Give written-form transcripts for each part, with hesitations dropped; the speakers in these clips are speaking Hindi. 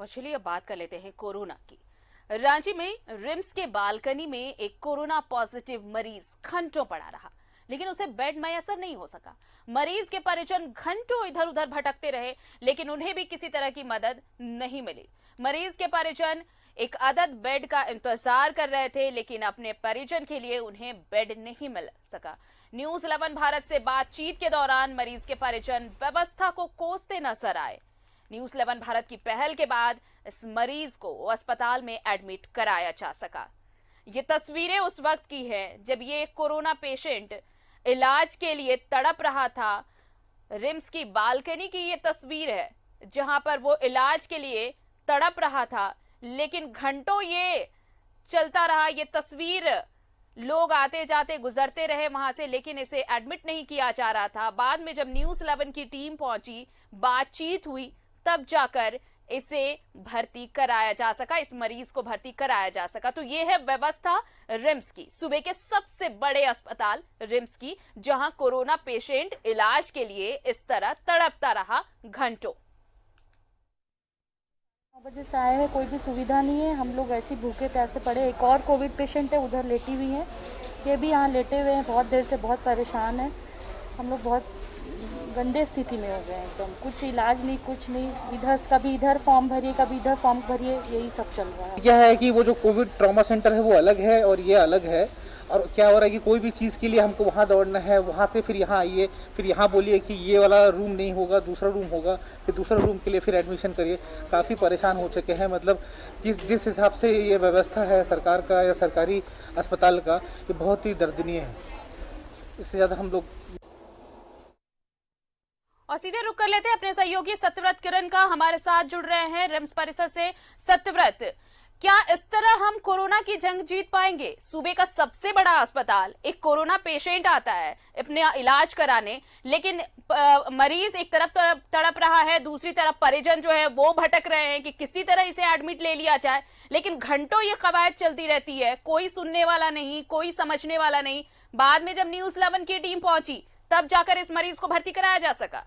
और चलिए अब बात कर लेते हैं कोरोना की। रांची में रिम्स के बालकनी में एक कोरोना पॉजिटिव मरीज घंटों पड़ा रहा, लेकिन उसे बेड मयसर नहीं हो सका। मरीज के परिजन घंटों इधर उधर भटकते रहे, लेकिन उन्हें भी किसी तरह की मदद नहीं मिली। मरीज के परिजन एक अदद बेड का इंतजार कर रहे थे, लेकिन अपने परिजन के लिए उन्हें बेड नहीं मिल सका। न्यूज 11 भारत से बातचीत के दौरान मरीज के परिजन व्यवस्था को कोसते नजर आए। न्यूज 11 भारत की पहल के बाद इस मरीज को अस्पताल में एडमिट कराया जा सका। ये तस्वीरें उस वक्त की है जब ये कोरोना पेशेंट इलाज के लिए तड़प रहा था। रिम्स की बालकनी की ये तस्वीर है जहां पर वो इलाज के लिए तड़प रहा था, लेकिन घंटों ये चलता रहा। ये तस्वीर, लोग आते जाते गुजरते रहे वहां से, लेकिन इसे एडमिट नहीं किया जा रहा था। बाद में जब न्यूज 11 की टीम पहुंची, बातचीत हुई, तब जाकर इसे भर्ती कराया जा सका, इस मरीज को भर्ती कराया जा सका। तो ये है व्यवस्था रिम्स की, सूबे के सबसे बड़े अस्पताल रिम्स की, जहां कोरोना पेशेंट इलाज के लिए इस तरह तड़पता रहा घंटों। 9 बजे से आए हैं, कोई भी सुविधा नहीं है। हम लोग ऐसे भूखे प्यासे पड़े। एक और कोविड पेशेंट है, उधर लेटी हुई है, ये भी यहाँ लेटे हुए हैं, बहुत देर से बहुत परेशान है। हम लोग बहुत गंदे स्थिति में हो गए हैं एकदम। कुछ इलाज नहीं, कुछ नहीं। इधर कभी इधर फॉर्म भरिए, कभी इधर फॉर्म भरिए, यही सब चल रहा है। क्या है कि वो जो कोविड ट्रॉमा सेंटर है वो अलग है और ये अलग है। और क्या हो रहा है कि कोई भी चीज़ के लिए हमको वहाँ दौड़ना है, वहाँ से फिर यहाँ आइए, फिर यहाँ बोलिए कि ये वाला रूम नहीं होगा, दूसरा रूम होगा, फिर दूसरा रूम के लिए फिर एडमिशन करिए। काफ़ी परेशान हो चुके हैं। मतलब जिस हिसाब से ये व्यवस्था है सरकार का या सरकारी अस्पताल का, ये बहुत ही दर्दनीय है। इससे ज़्यादा हम लोग और सीधे रुक कर लेते हैं अपने सहयोगी सत्यव्रत किरण का, हमारे साथ जुड़ रहे हैं रिम्स परिसर से। सत्यव्रत, क्या इस तरह हम कोरोना की जंग जीत पाएंगे? सूबे का सबसे बड़ा अस्पताल, एक कोरोना पेशेंट आता है अपने इलाज कराने, लेकिन मरीज एक तरफ तड़प रहा है, दूसरी तरफ परिजन जो है वो भटक रहे हैं कि किसी तरह इसे एडमिट ले लिया जाए, लेकिन घंटों ये कवायद चलती रहती है, कोई सुनने वाला नहीं, कोई समझने वाला नहीं। बाद में जब न्यूज 11 की टीम पहुंची, तब जाकर इस मरीज को भर्ती कराया जा सका।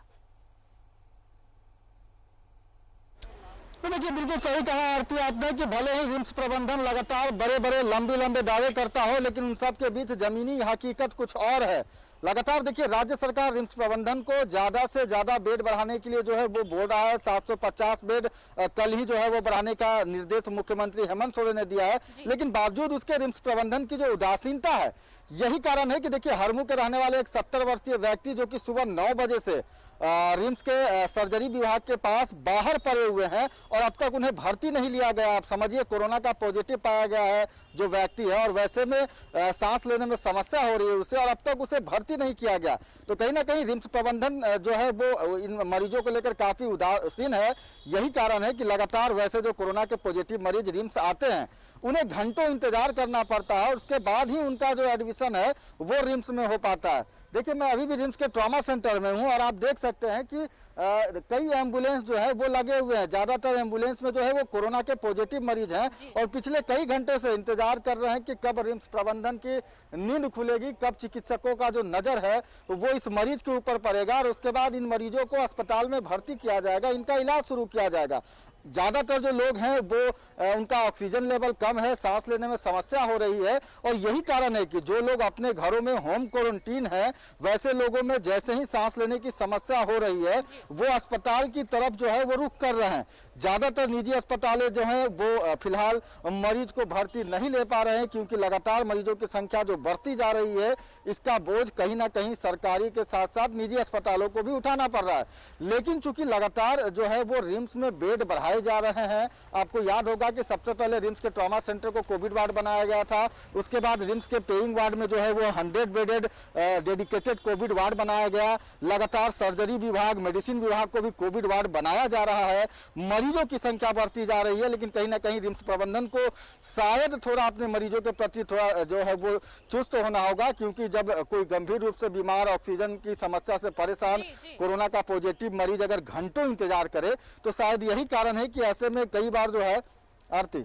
तो देखिए, बिल्कुल सही कहा आरती आपने कि भले ही रिम्स प्रबंधन लगातार बड़े बड़े लंबे दावे करता हो, लेकिन उन सब के बीच जमीनी हकीकत कुछ और है। लगातार देखिए, राज्य सरकार रिम्स प्रबंधन को ज्यादा से ज्यादा बेड बढ़ाने के लिए जो है वो बोल रहा है। 750 बेड कल ही जो है वो बढ़ाने का निर्देश मुख्यमंत्री हेमंत सोरेन ने दिया है, लेकिन बावजूद उसके रिम्स प्रबंधन की जो उदासीनता है, यही कारण है कि देखिए, हरमू के रहने वाले एक 70 वर्षीय व्यक्ति जो कि सुबह 9 बजे से रिम्स के सर्जरी विभाग के पास बाहर पड़े हुए हैं और अब तक उन्हें भर्ती नहीं लिया गया। आप समझिए, कोरोना का पॉजिटिव पाया गया है जो व्यक्ति है, और वैसे में सांस लेने में समस्या हो रही है उसे, और अब तक उसे भर्ती नहीं किया गया। तो कहीं ना कहीं रिम्स प्रबंधन जो है वो इन मरीजों को लेकर काफी उदासीन है। यही कारण है कि लगातार वैसे जो कोरोना के पॉजिटिव मरीज रिम्स आते हैं, उन्हें घंटों इंतजार करना पड़ता है और उसके बाद ही उनका जो एडमिशन है वो रिम्स में हो पाता है। देखिए, मैं अभी भी रिम्स के ट्रॉमा सेंटर में हूं और आप देख सकते हैं कि कई एम्बुलेंस जो है वो लगे हुए हैं। ज्यादातर एम्बुलेंस में जो है वो कोरोना के पॉजिटिव मरीज हैं और पिछले कई घंटे से इंतजार कर रहे हैं कि कब रिम्स प्रबंधन की नींद खुलेगी, कब चिकित्सकों का जो नजर है वो इस मरीज के ऊपर पड़ेगा और उसके बाद इन मरीजों को अस्पताल में भर्ती किया जाएगा, इनका इलाज शुरू किया जाएगा। ज्यादातर जो लोग हैं वो उनका ऑक्सीजन लेवल कम है, सांस लेने में समस्या हो रही है, और यही कारण है कि जो लोग अपने घरों में होम क्वारंटीन है, वैसे लोगों में जैसे ही सांस लेने की समस्या हो रही है वो अस्पताल की तरफ जो है वो रुख कर रहे हैं। ज्यादातर निजी अस्पतालें जो हैं वो फिलहाल मरीज को भर्ती नहीं ले पा रहे हैं, क्योंकि लगातार मरीजों की संख्या जो बढ़ती जा रही है, इसका बोझ कहीं ना कहीं सरकारी के साथ साथ निजी अस्पतालों को भी उठाना पड़ रहा है। लेकिन चूंकि लगातार जो है वो रिम्स में बेड बढ़ाए जा रहे हैं, आपको याद होगा कि सबसे पहले रिम्स के ट्रॉमा सेंटर को कोविड वार्ड बनाया गया था, उसके बाद रिम्स के पेइंग वार्ड में जो है वो 100 बेडेड डेडिकेटेड कोविड वार्ड बनाया गया। लगातार सर्जरी विभाग, मेडिसिन विभाग को भी कोविड वार्ड बनाया जा रहा है। मरीजों की संख्या बढ़ती जा रही है, लेकिन कहीं ना कहीं रिम्स प्रबंधन को शायद थोड़ा अपने मरीजों के प्रति थोड़ा जो है वो चुस्त होना होगा, क्योंकि जब कोई गंभीर रूप से बीमार, ऑक्सीजन की समस्या से परेशान कोरोना का पॉजिटिव मरीज अगर घंटों इंतजार करे, तो शायद यही कारण है कि ऐसे में कई बार जो है आरती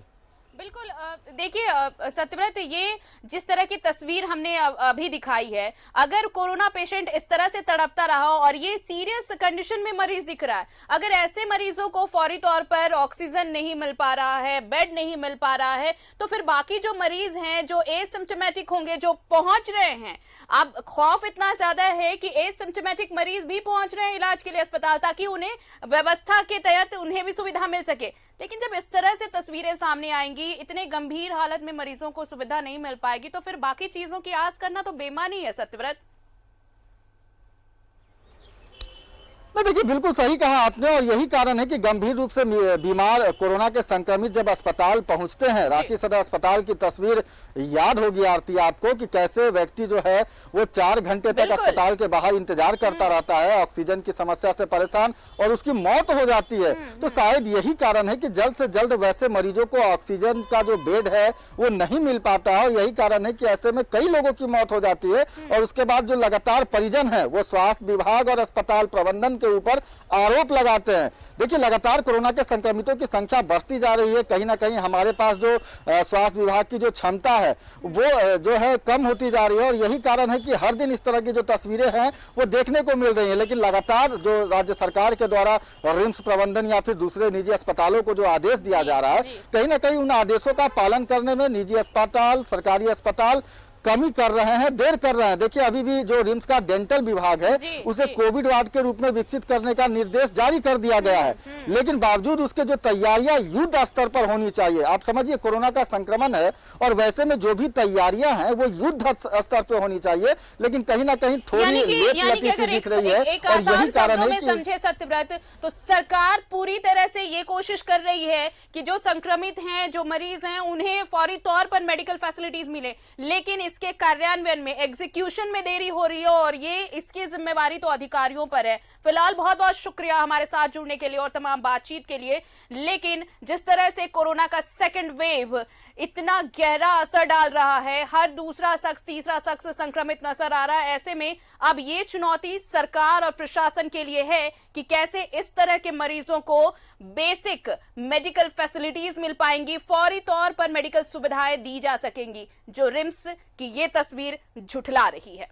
बिल्कुल देखिए सत्यव्रत, ये जिस तरह की तस्वीर हमने अभी दिखाई है, अगर कोरोना पेशेंट इस तरह से तड़पता रहा और ये सीरियस कंडीशन में मरीज दिख रहा है, अगर ऐसे मरीजों को फौरी तौर पर ऑक्सीजन नहीं मिल पा रहा है, बेड नहीं मिल पा रहा है, तो फिर बाकी जो मरीज हैं जो एसिम्प्टोमेटिक होंगे, जो पहुंच रहे हैं, अब खौफ इतना ज्यादा है कि एसिम्प्टोमेटिक मरीज भी पहुंच रहे हैं इलाज के लिए अस्पताल, ताकि उन्हें व्यवस्था के तहत उन्हें भी सुविधा मिल सके। लेकिन जब इस तरह से तस्वीरें सामने आएंगी, इतने गंभीर हालत में मरीजों को सुविधा नहीं मिल पाएगी, तो फिर बाकी चीजों की आस करना तो बेमानी है सत्यव्रत। नहीं, देखिए बिल्कुल सही कहा आपने, और यही कारण है कि गंभीर रूप से बीमार कोरोना के संक्रमित जब अस्पताल पहुंचते हैं, रांची सदर अस्पताल की तस्वीर याद होगी आरती आपको कि कैसे व्यक्ति जो है वो 4 घंटे तक अस्पताल के बाहर इंतजार करता रहता है, ऑक्सीजन की समस्या से परेशान, और उसकी मौत हो जाती है। तो शायद यही कारण है कि जल्द से जल्द वैसे मरीजों को ऑक्सीजन का जो बेड है वो नहीं मिल पाता है, और यही कारण है कि ऐसे में कई लोगों की मौत हो जाती है। और उसके बाद जो लगातार परिजन है वो स्वास्थ्य विभाग और अस्पताल प्रबंधन के ऊपर आरोप लगाते हैं। देखिए लगातार कोरोना के संक्रमितों की संख्या बढ़ती जा रही है, कहीं ना कहीं हमारे पास जो स्वास्थ्य विभाग की जो क्षमता है वो जो है कम होती जा रही है, और यही कारण है कि हर दिन इस तरह की जो तस्वीरें हैं वो देखने को मिल रही है। लेकिन लगातार जो राज्य सरकार के द्वारा रिम्स प्रबंधन या फिर दूसरे निजी अस्पतालों को जो आदेश दिया जा रहा है, कहीं ना कहीं उन आदेशों का पालन करने में निजी अस्पताल, सरकारी अस्पताल कमी कर रहे हैं, देर कर रहे हैं। देखिए अभी भी जो रिम्स का डेंटल विभाग है उसे कोविड वार्ड के रूप में विकसित करने का निर्देश जारी कर दिया गया है, लेकिन बावजूद उसके जो तैयारियां युद्ध स्तर पर होनी चाहिए। आप समझिए कोरोना का संक्रमण है और वैसे में जो भी तैयारियां हैं वो युद्ध स्तर पर होनी चाहिए, लेकिन कहीं ना कहीं थोड़ी लेट-लतीफी दिख रही है। और यही कारण है कि समझे सत्यव्रत, तो सरकार पूरी तरह से ये कोशिश कर रही है कि जो संक्रमित हैं, जो मरीज हैं, उन्हें फौरी तौर पर मेडिकल फैसिलिटीज मिले, लेकिन इसके कार्यान्वयन में, एग्जीक्यूशन में देरी हो रही है, और ये इसकी जिम्मेवारी तो अधिकारियों पर है। फिलहाल बहुत बहुत शुक्रिया हमारे साथ जुड़ने के लिए और तमाम बातचीत के लिए। लेकिन जिस तरह से कोरोना का सेकंड वेव इतना गहरा असर डाल रहा है, हर दूसरा शख्स, तीसरा शख्स संक्रमित नजर आ रहा है, ऐसे में अब ये चुनौती सरकार और प्रशासन के लिए है कि कैसे इस तरह के मरीजों को बेसिक मेडिकल फैसिलिटीज मिल पाएंगी, फौरी तौर पर मेडिकल सुविधाएं दी जा सकेंगी, जो रिम्स की ये तस्वीर झुठला रही है।